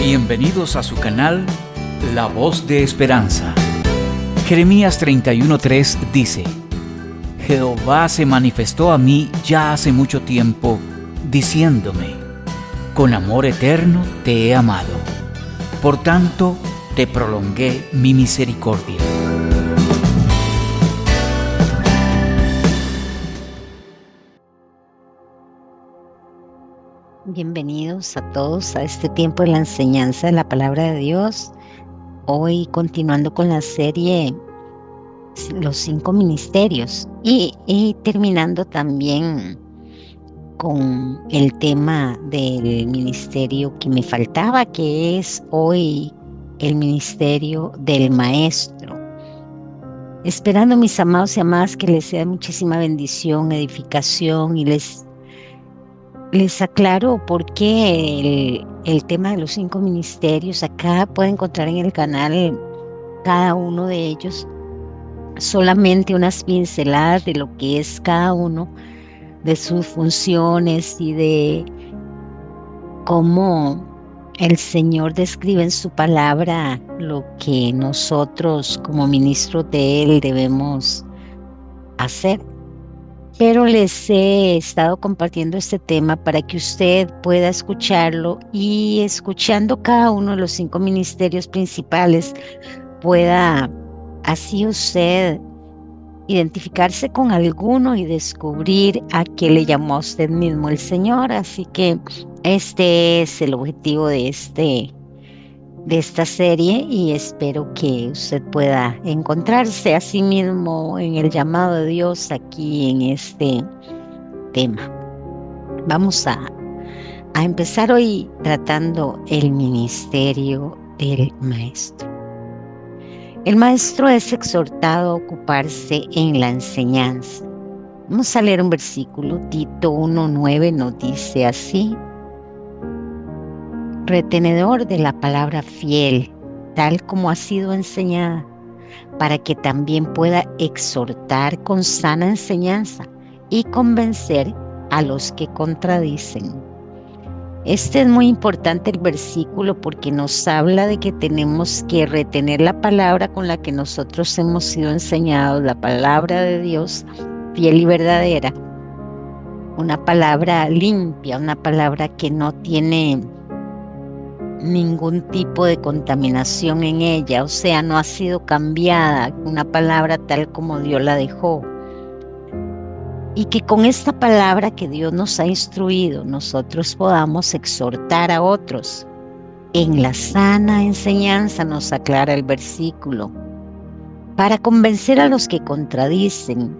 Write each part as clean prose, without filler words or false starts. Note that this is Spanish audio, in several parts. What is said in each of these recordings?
Bienvenidos a su canal La Voz de Esperanza. Jeremías 31:3 dice: Jehová se manifestó a mí ya hace mucho tiempo, diciéndome: con amor eterno te he amado, por tanto te prolongué mi misericordia. Bienvenidos a todos a este tiempo de la enseñanza de la palabra de Dios. Hoy continuando con la serie Los 5 ministerios y terminando también con el tema del ministerio que me faltaba, que es hoy el ministerio del maestro. Esperando, mis amados y amadas, que les sea muchísima bendición, edificación, y les aclaro por qué el tema de los 5 ministerios. Acá pueden encontrar en el canal cada uno de ellos, solamente unas pinceladas de lo que es cada uno de sus funciones y de cómo el Señor describe en su palabra lo que nosotros como ministros de Él debemos hacer. Pero les he estado compartiendo este tema para que usted pueda escucharlo, y escuchando cada uno de los 5 ministerios principales pueda así usted identificarse con alguno y descubrir a qué le llamó a usted mismo el Señor. Así que este es el objetivo de esta serie, y espero que usted pueda encontrarse a sí mismo en el llamado de Dios aquí en este tema. Vamos a empezar hoy tratando el ministerio del maestro. El maestro es exhortado a ocuparse en la enseñanza. Vamos a leer un versículo. Tito 1:9 nos dice así: retenedor de la palabra fiel, tal como ha sido enseñada, para que también pueda exhortar con sana enseñanza y convencer a los que contradicen. Este es muy importante, el versículo, porque nos habla de que tenemos que retener la palabra con la que nosotros hemos sido enseñados, la palabra de Dios, fiel y verdadera, una palabra limpia, una palabra que no tiene ningún tipo de contaminación en ella, o sea, no ha sido cambiada, una palabra tal como Dios la dejó. Y que con esta palabra que Dios nos ha instruido, nosotros podamos exhortar a otros en la sana enseñanza, nos aclara el versículo, para convencer a los que contradicen.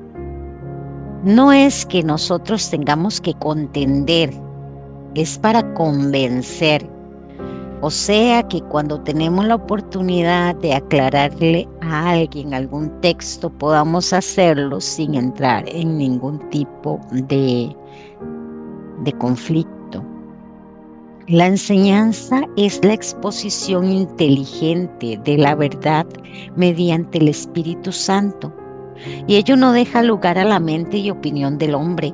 No es que nosotros tengamos que contender, es para convencer. O sea que cuando tenemos la oportunidad de aclararle a alguien algún texto, podamos hacerlo sin entrar en ningún tipo de conflicto. La enseñanza es la exposición inteligente de la verdad mediante el Espíritu Santo, y ello no deja lugar a la mente y opinión del hombre.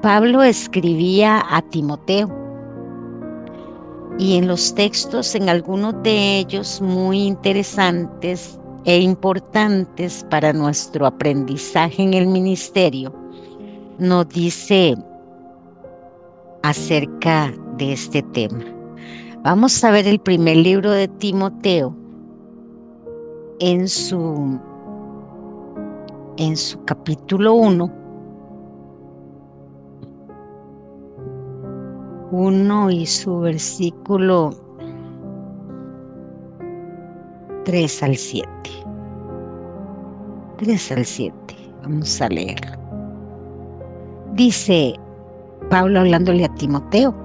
Pablo escribía a Timoteo, y en los textos, en algunos de ellos muy interesantes e importantes para nuestro aprendizaje en el ministerio, nos dice acerca de este tema. Vamos a ver el primer libro de Timoteo en su capítulo 1 y su versículo 3 al 7. Vamos a leerlo. Dice Pablo hablándole a Timoteo: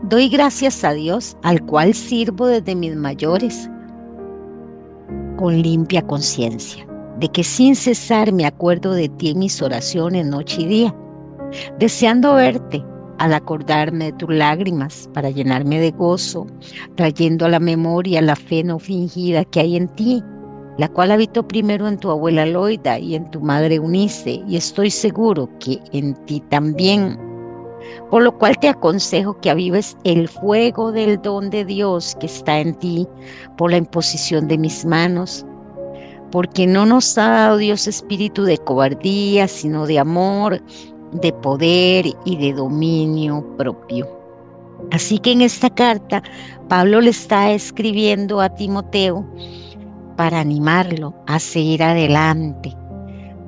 doy gracias a Dios, al cual sirvo desde mis mayores, con limpia conciencia, de que sin cesar me acuerdo de ti en mis oraciones noche y día, deseando verte, al acordarme de tus lágrimas, para llenarme de gozo, trayendo a la memoria la fe no fingida que hay en ti, la cual habitó primero en tu abuela Loida y en tu madre Eunice, y estoy seguro que en ti también. por lo cual te aconsejo que avives el fuego del don de Dios que está en ti por la imposición de mis manos, porque no nos ha dado Dios espíritu de cobardía, sino de amor, de poder y de dominio propio. Así que en esta carta, Pablo le está escribiendo a Timoteo para animarlo a seguir adelante,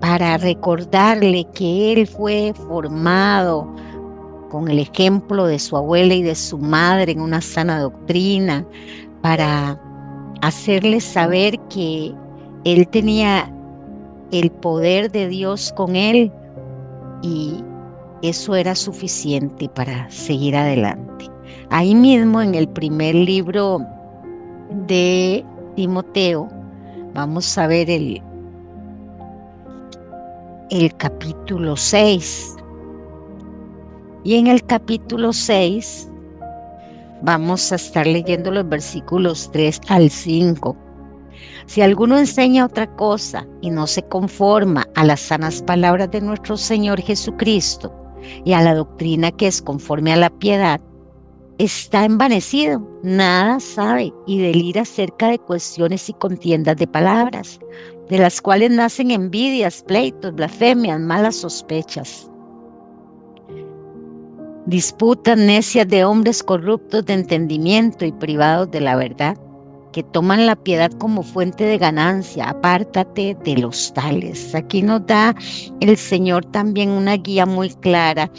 para recordarle que él fue formado con el ejemplo de su abuela y de su madre en una sana doctrina, para hacerle saber que él tenía el poder de Dios con él y eso era suficiente para seguir adelante. Ahí mismo en el primer libro de Timoteo, vamos a ver el capítulo 6. Y en el capítulo 6 vamos a estar leyendo los versículos 3 al 5. Si alguno enseña otra cosa y no se conforma a las sanas palabras de nuestro Señor Jesucristo y a la doctrina que es conforme a la piedad, está envanecido, nada sabe y delira acerca de cuestiones y contiendas de palabras, de las cuales nacen envidias, pleitos, blasfemias, malas sospechas, disputas necias de hombres corruptos de entendimiento y privados de la verdad, que toman la piedad como fuente de ganancia. Apártate de los tales. Aquí nos da el Señor también una guía muy clara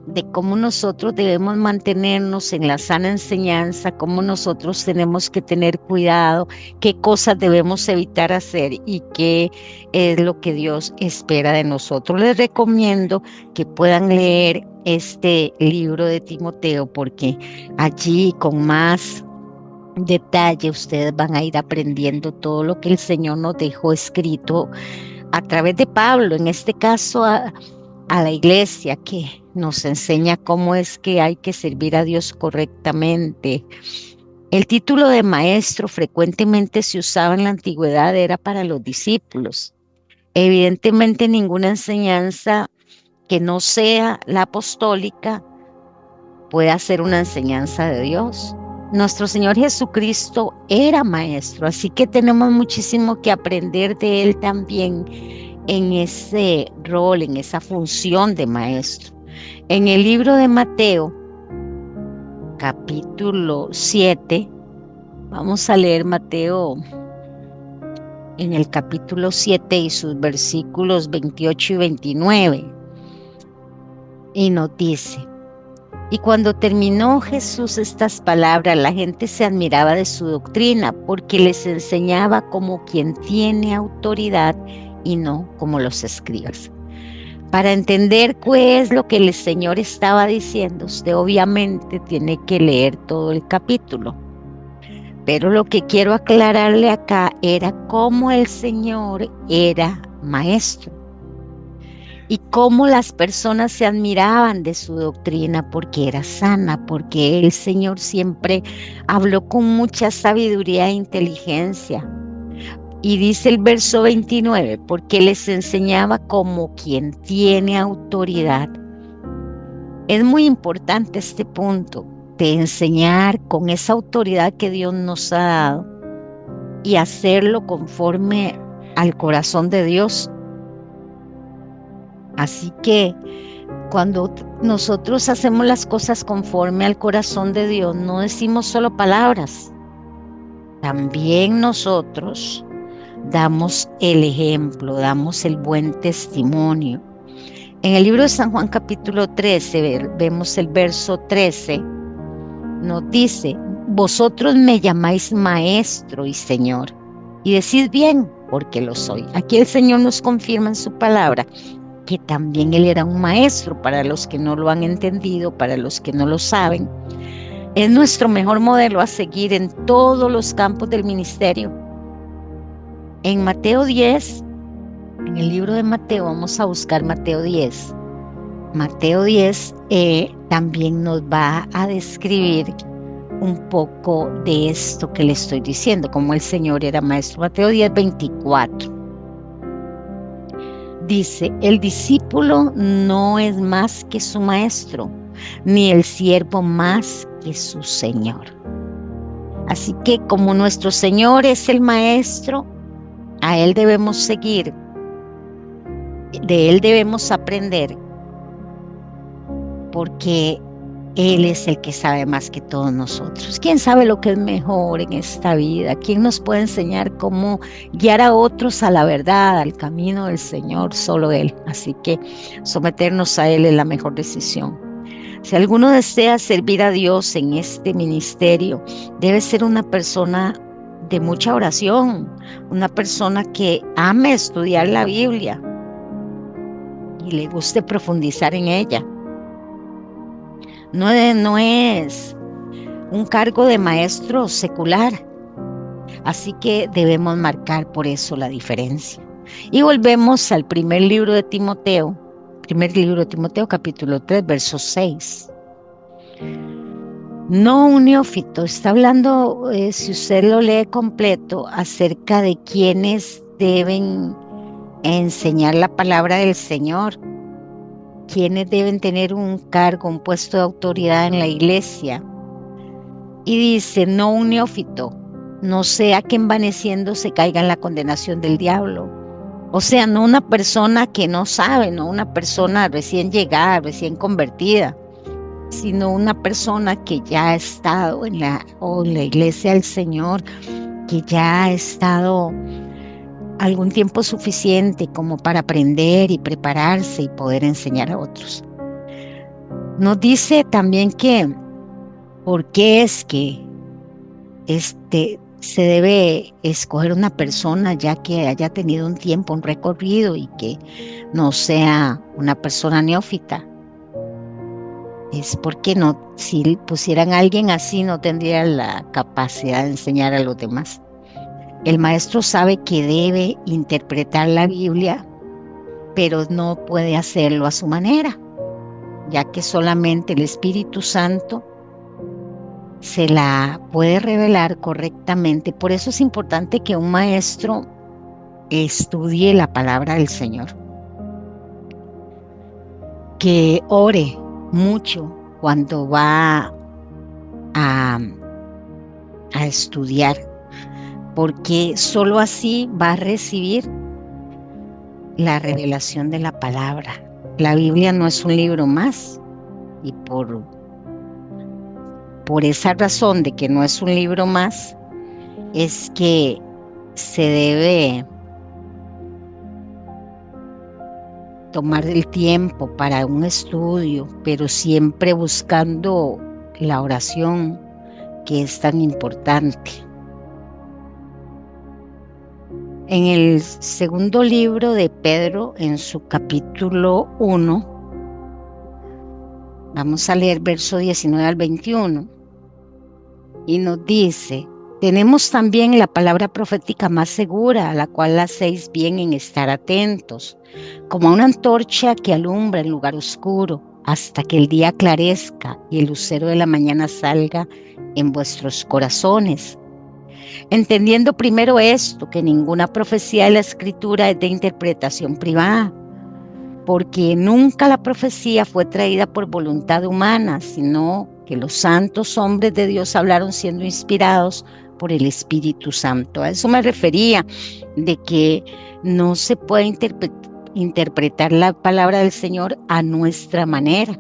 de cómo nosotros debemos mantenernos en la sana enseñanza, cómo nosotros tenemos que tener cuidado, qué cosas debemos evitar hacer y qué es lo que Dios espera de nosotros. Les recomiendo que puedan leer este libro de Timoteo, porque allí con más detalle ustedes van a ir aprendiendo todo lo que el Señor nos dejó escrito a través de Pablo, en este caso a la iglesia, que nos enseña cómo es que hay que servir a Dios correctamente. El título de maestro frecuentemente se usaba en la antigüedad, era para los discípulos. Evidentemente ninguna enseñanza que no sea la apostólica puede ser una enseñanza de Dios. Nuestro Señor Jesucristo era maestro, así que tenemos muchísimo que aprender de Él también en ese rol, en esa función de maestro. En el libro de Mateo, capítulo 7, vamos a leer Mateo en el capítulo 7 y sus versículos 28 y 29. Y nos dice: y cuando terminó Jesús estas palabras, la gente se admiraba de su doctrina, porque les enseñaba como quien tiene autoridad y no como los escribas. Para entender qué es lo que el Señor estaba diciendo, usted obviamente tiene que leer todo el capítulo. Pero lo que quiero aclararle acá era cómo el Señor era maestro. Y cómo las personas se admiraban de su doctrina porque era sana, porque el Señor siempre habló con mucha sabiduría e inteligencia. Y dice el verso 29, porque les enseñaba como quien tiene autoridad. Es muy importante este punto de enseñar con esa autoridad que Dios nos ha dado y hacerlo conforme al corazón de Dios. Así que cuando nosotros hacemos las cosas conforme al corazón de Dios, no decimos solo palabras, también nosotros damos el ejemplo, damos el buen testimonio. En el libro de San Juan capítulo 13, vemos el verso 13, nos dice: vosotros me llamáis maestro y Señor, y decís bien, porque lo soy. Aquí el Señor nos confirma en su palabra que también Él era un maestro. Para los que no lo han entendido, para los que no lo saben, es nuestro mejor modelo a seguir en todos los campos del ministerio. En Mateo 10, en el libro de Mateo, vamos a buscar Mateo 10. Mateo 10 también nos va a describir un poco de esto que le estoy diciendo, como el Señor era maestro. Mateo 10, 24. Dice: el discípulo no es más que su maestro, ni el siervo más que su Señor. Así que como nuestro Señor es el Maestro, a Él debemos seguir, de Él debemos aprender, porque Él es el que sabe más que todos nosotros. ¿Quién sabe lo que es mejor en esta vida? ¿Quién nos puede enseñar cómo guiar a otros a la verdad, al camino del Señor? Solo Él. Así que someternos a Él es la mejor decisión. Si alguno desea servir a Dios en este ministerio, debe ser una persona de mucha oración, una persona que ame estudiar la Biblia y le guste profundizar en ella. No es un cargo de maestro secular, así que debemos marcar por eso la diferencia. Y volvemos al primer libro de Timoteo capítulo 3, verso 6. No un neófito, está hablando, si usted lo lee completo, acerca de quienes deben enseñar la palabra del Señor, quienes deben tener un cargo, un puesto de autoridad en la iglesia. Y dice, no un neófito, no sea que envaneciéndose caiga en la condenación del diablo. O sea, no una persona que no sabe, no una persona recién llegada, recién convertida, sino una persona que ya ha estado en la iglesia del Señor, que ya ha estado algún tiempo suficiente como para aprender y prepararse y poder enseñar a otros. Nos dice también que por qué es que se debe escoger una persona ya que haya tenido un tiempo, un recorrido y que no sea una persona neófita. Es porque no, si pusieran a alguien así no tendría la capacidad de enseñar a los demás. El maestro sabe que debe interpretar la Biblia, pero no puede hacerlo a su manera, ya que solamente el Espíritu Santo se la puede revelar correctamente. Por eso es importante que un maestro estudie la palabra del Señor, que ore mucho cuando va a estudiar, porque solo así va a recibir la revelación de la palabra. La Biblia no es un libro más, y por esa razón de que no es un libro más, es que se debe tomar el tiempo para un estudio, pero siempre buscando la oración, que es tan importante. En el segundo libro de Pedro, en su capítulo 1, vamos a leer verso 19 al 21, y nos dice: tenemos también la palabra profética más segura, a la cual hacéis bien en estar atentos, como a una antorcha que alumbra en lugar oscuro, hasta que el día aclarezca y el lucero de la mañana salga en vuestros corazones. Entendiendo primero esto, que ninguna profecía de la Escritura es de interpretación privada, porque nunca la profecía fue traída por voluntad humana, sino que los santos hombres de Dios hablaron siendo inspirados por el Espíritu Santo. A eso me refería, de que no se puede interpretar la palabra del Señor a nuestra manera.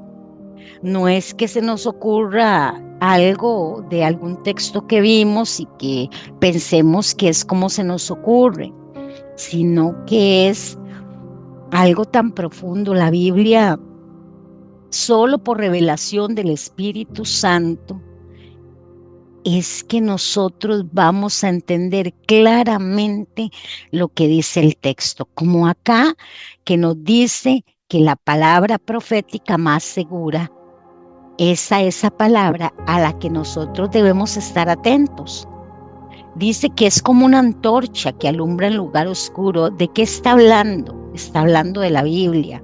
No es que se nos ocurra algo de algún texto que vimos y que pensemos que es como se nos ocurre, sino que es algo tan profundo. La Biblia, solo por revelación del Espíritu Santo, es que nosotros vamos a entender claramente lo que dice el texto, como acá que nos dice que la palabra profética más segura es a esa palabra a la que nosotros debemos estar atentos. Dice que es como una antorcha que alumbra en lugar oscuro. ¿De qué está hablando? Está hablando de la Biblia.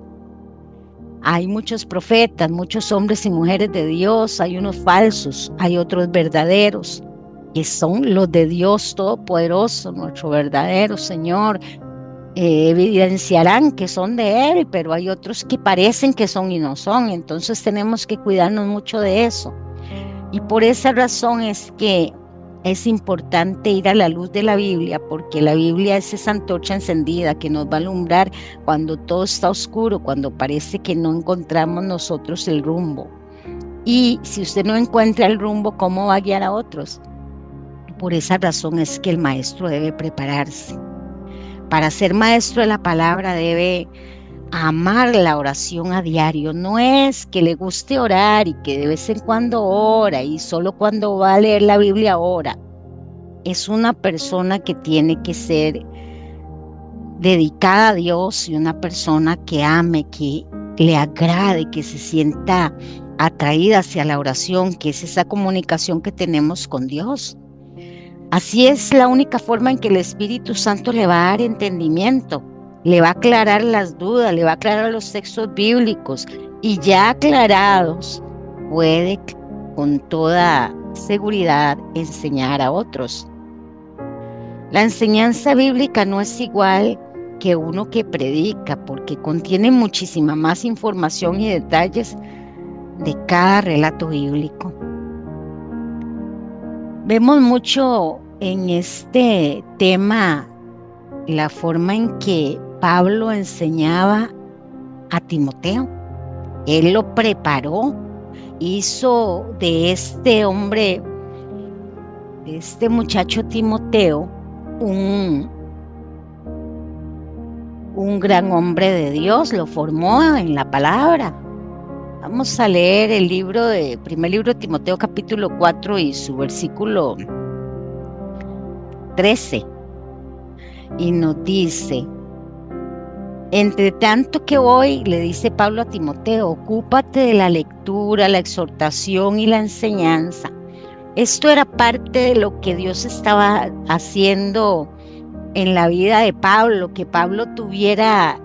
Hay muchos profetas, muchos hombres y mujeres de Dios, hay unos falsos, hay otros verdaderos, que son los de Dios Todopoderoso, nuestro verdadero Señor, evidenciarán que son de Él, pero hay otros que parecen que son y no son. Entonces tenemos que cuidarnos mucho de eso. Y por esa razón es que es importante ir a la luz de la Biblia, porque la Biblia es esa antorcha encendida que nos va a alumbrar cuando todo está oscuro, cuando parece que no encontramos nosotros el rumbo. Y si usted no encuentra el rumbo, ¿cómo va a guiar a otros? Por esa razón es que el maestro debe prepararse. Para ser maestro de la palabra debe amar la oración a diario. No es que le guste orar y que de vez en cuando ora y solo cuando va a leer la Biblia ora. Es una persona que tiene que ser dedicada a Dios y una persona que ame, que le agrade, que se sienta atraída hacia la oración, que es esa comunicación que tenemos con Dios. Así es la única forma en que el Espíritu Santo le va a dar entendimiento, le va a aclarar las dudas, le va a aclarar los textos bíblicos, y ya aclarados puede con toda seguridad enseñar a otros. La enseñanza bíblica no es igual que uno que predica, porque contiene muchísima más información y detalles de cada relato bíblico. Vemos mucho en este tema la forma en que Pablo enseñaba a Timoteo. Él lo preparó, hizo de este hombre, de este muchacho Timoteo, un gran hombre de Dios, lo formó en la palabra. Vamos a leer primer libro de Timoteo capítulo 4 y su versículo 13. Y nos dice: entre tanto que voy, le dice Pablo a Timoteo, ocúpate de la lectura, la exhortación y la enseñanza. Esto era parte de lo que Dios estaba haciendo en la vida de Pablo, que Pablo tuviera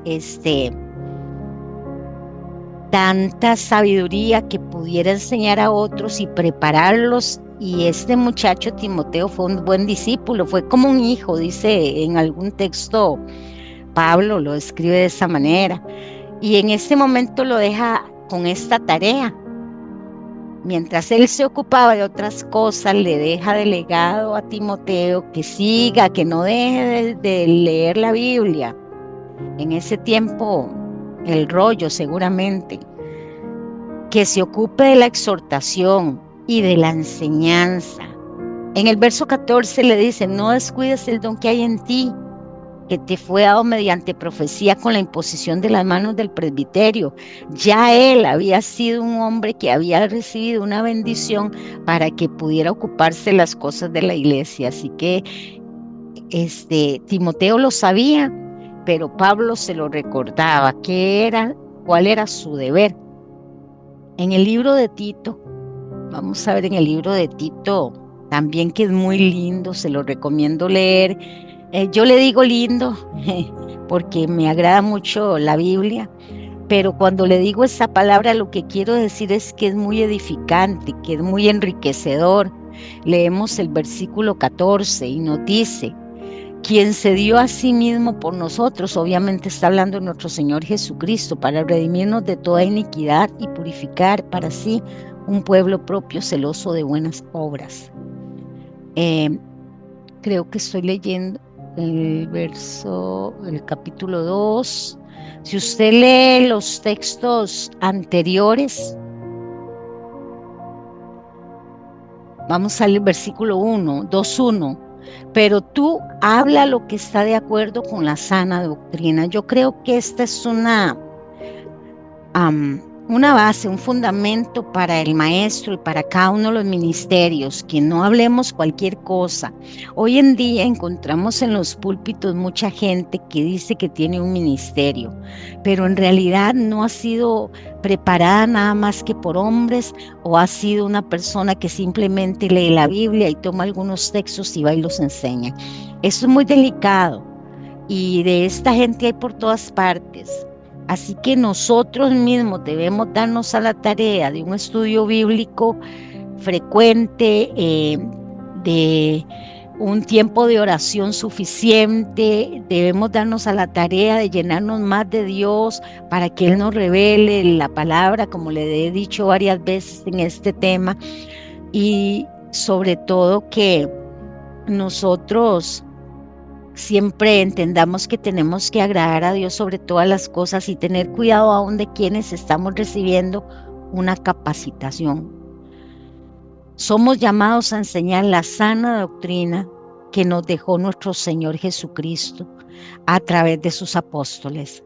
tanta sabiduría que pudiera enseñar a otros y prepararlos. Y este muchacho Timoteo fue un buen discípulo, fue como un hijo, dice en algún texto, Pablo lo escribe de esa manera. Y en este momento lo deja con esta tarea. Mientras él se ocupaba de otras cosas, le deja delegado a Timoteo que siga, que no deje de leer la Biblia. En ese tiempo, el rollo seguramente, que se ocupe de la exhortación y de la enseñanza. En el verso 14 le dice: no descuides el don que hay en ti, que te fue dado mediante profecía con la imposición de las manos del presbiterio. Ya él había sido un hombre que había recibido una bendición para que pudiera ocuparse de las cosas de la iglesia. Así que Timoteo lo sabía, pero Pablo se lo recordaba, cuál era su deber. En el libro de Tito, vamos a ver en el libro de Tito también, que es muy lindo, se lo recomiendo leer. Yo le digo lindo porque me agrada mucho la Biblia, pero cuando le digo esa palabra lo que quiero decir es que es muy edificante, que es muy enriquecedor. Leemos el versículo 14 y nos dice: quien se dio a sí mismo por nosotros, obviamente está hablando de nuestro Señor Jesucristo, para redimirnos de toda iniquidad y purificar para sí un pueblo propio, celoso de buenas obras. Creo que estoy leyendo el capítulo 2. Si usted lee los textos anteriores, vamos al versículo 2:1. Pero tú habla lo que está de acuerdo con la sana doctrina. Yo creo que esta es una base, un fundamento para el maestro y para cada uno de los ministerios, que no hablemos cualquier cosa. Hoy en día encontramos en los púlpitos mucha gente que dice que tiene un ministerio, pero en realidad no ha sido preparada nada más que por hombres, o ha sido una persona que simplemente lee la Biblia y toma algunos textos y va y los enseña. Eso es muy delicado, y de esta gente hay por todas partes. Así que nosotros mismos debemos darnos a la tarea de un estudio bíblico frecuente, de un tiempo de oración suficiente, debemos darnos a la tarea de llenarnos más de Dios para que Él nos revele la palabra, como le he dicho varias veces en este tema, y sobre todo que nosotros siempre entendamos que tenemos que agradar a Dios sobre todas las cosas y tener cuidado aún de quienes estamos recibiendo una capacitación. Somos llamados a enseñar la sana doctrina que nos dejó nuestro Señor Jesucristo a través de sus apóstoles,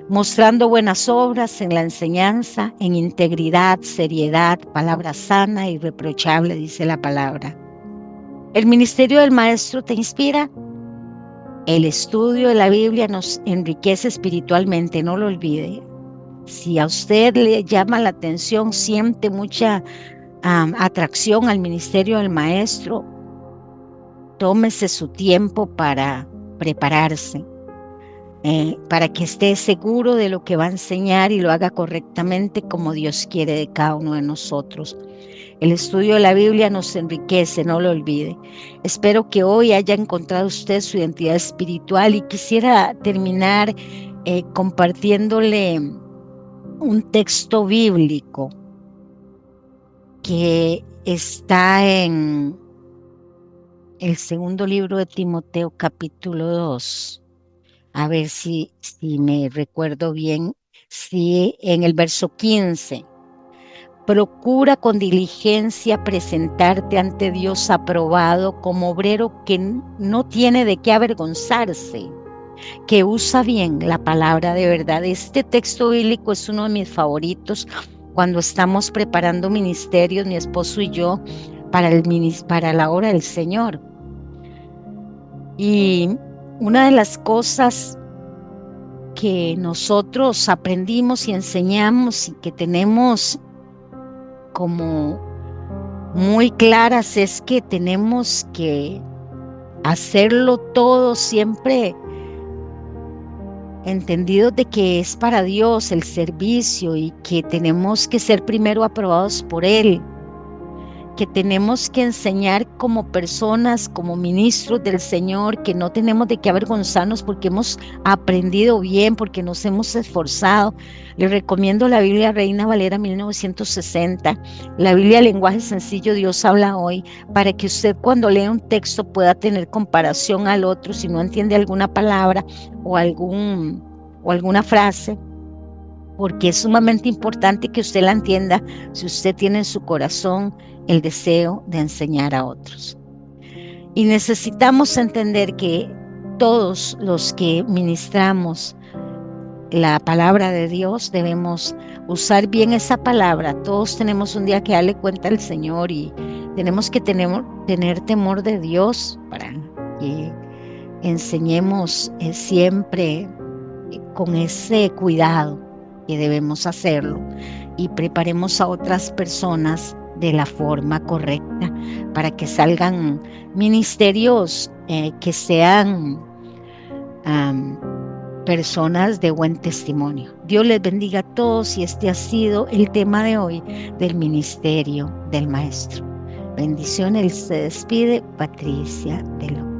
mostrando buenas obras en la enseñanza, en integridad, seriedad, palabra sana e irreprochable, dice la palabra. El ministerio del maestro te inspira. El estudio de la Biblia nos enriquece espiritualmente, no lo olvide. Si a usted le llama la atención, siente mucha atracción al ministerio del maestro, tómese su tiempo para prepararse, para que esté seguro de lo que va a enseñar y lo haga correctamente como Dios quiere de cada uno de nosotros. El estudio de la Biblia nos enriquece, no lo olvide. Espero que hoy haya encontrado usted su identidad espiritual y quisiera terminar compartiéndole un texto bíblico que está en el segundo libro de Timoteo, capítulo 2. A ver si me recuerdo bien. Sí, en el verso 15. Procura con diligencia presentarte ante Dios aprobado como obrero que no tiene de qué avergonzarse, que usa bien la palabra de verdad. Este texto bíblico es uno de mis favoritos cuando estamos preparando ministerios, mi esposo y yo, para la obra del Señor. Y una de las cosas que nosotros aprendimos y enseñamos y que tenemos como muy claras es que tenemos que hacerlo todo siempre entendidos de que es para Dios el servicio y que tenemos que ser primero aprobados por Él, que tenemos que enseñar como personas, como ministros del Señor, que no tenemos de qué avergonzarnos porque hemos aprendido bien, porque nos hemos esforzado. Les recomiendo la Biblia Reina Valera 1960, la Biblia Lenguaje Sencillo Dios Habla Hoy, para que usted cuando lea un texto pueda tener comparación al otro, si no entiende alguna palabra o alguna frase, porque es sumamente importante que usted la entienda si usted tiene en su corazón el deseo de enseñar a otros. Y necesitamos entender que todos los que ministramos la palabra de Dios debemos usar bien esa palabra. Todos tenemos un día que darle cuenta al Señor y tenemos que tener temor de Dios para que enseñemos siempre con ese cuidado que debemos hacerlo y preparemos a otras personas de la forma correcta para que salgan ministerios que sean personas de buen testimonio. Dios les bendiga a todos y este ha sido el tema de hoy del ministerio del maestro. Bendiciones, se despide Patricia de López.